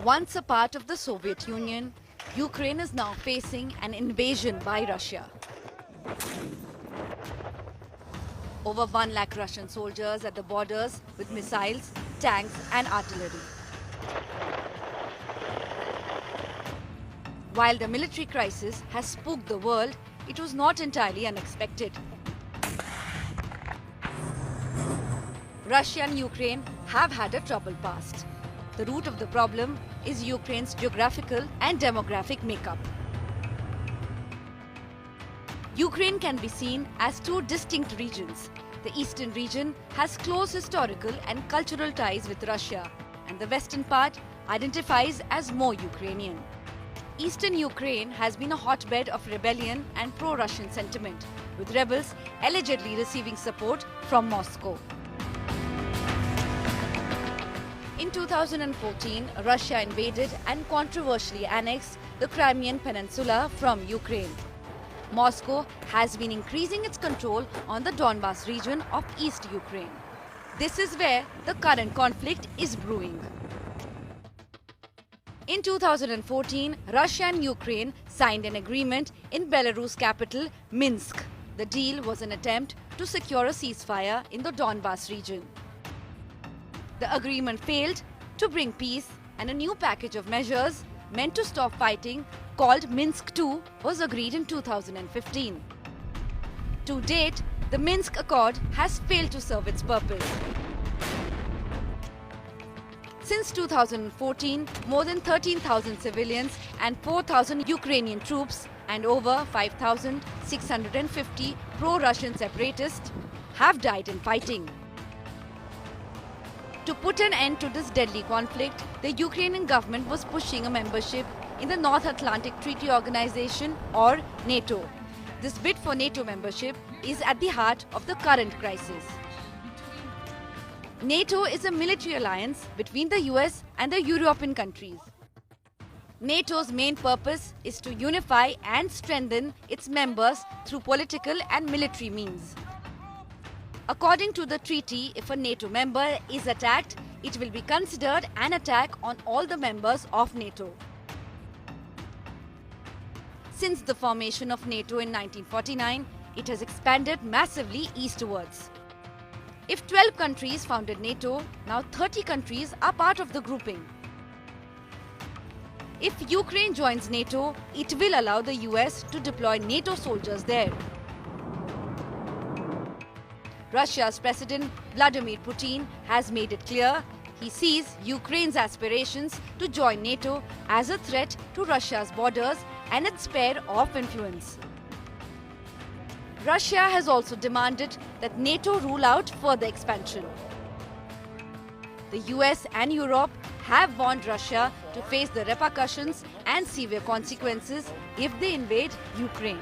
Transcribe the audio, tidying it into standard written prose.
Once a part of the Soviet Union, Ukraine is now facing an invasion by Russia. Over 1 lakh Russian soldiers at the borders with missiles, tanks and artillery. While the military crisis has spooked the world, it was not entirely unexpected. Russia and Ukraine have had a troubled past. The root of the problem is Ukraine's geographical and demographic makeup. Ukraine can be seen as two distinct regions. The eastern region has close historical and cultural ties with Russia, and the western part identifies as more Ukrainian. Eastern Ukraine has been a hotbed of rebellion and pro-Russian sentiment, with rebels allegedly receiving support from Moscow. In 2014, Russia invaded and controversially annexed the Crimean Peninsula from Ukraine. Moscow has been increasing its control on the Donbas region of East Ukraine. This is where the current conflict is brewing. In 2014, Russia and Ukraine signed an agreement in Belarus capital Minsk. The deal was an attempt to secure a ceasefire in the Donbas region. The agreement failed to bring peace, and a new package of measures meant to stop fighting, called Minsk II, was agreed in 2015. To date, the Minsk Accord has failed to serve its purpose. Since 2014, more than 13,000 civilians and 4,000 Ukrainian troops and over 5,650 pro-Russian separatists have died in fighting. To put an end to this deadly conflict, the Ukrainian government was pushing a membership in the North Atlantic Treaty Organization, or NATO. This bid for NATO membership is at the heart of the current crisis. NATO is a military alliance between the US and the European countries. NATO's main purpose is to unify and strengthen its members through political and military means. According to the treaty, if a NATO member is attacked, it will be considered an attack on all the members of NATO. Since the formation of NATO in 1949, it has expanded massively eastwards. If 12 countries founded NATO, now 30 countries are part of the grouping. If Ukraine joins NATO, it will allow the US to deploy NATO soldiers there. Russia's President Vladimir Putin has made it clear he sees Ukraine's aspirations to join NATO as a threat to Russia's borders and its sphere of influence. Russia has also demanded that NATO rule out further expansion. The US and Europe have warned Russia to face the repercussions and severe consequences if they invade Ukraine.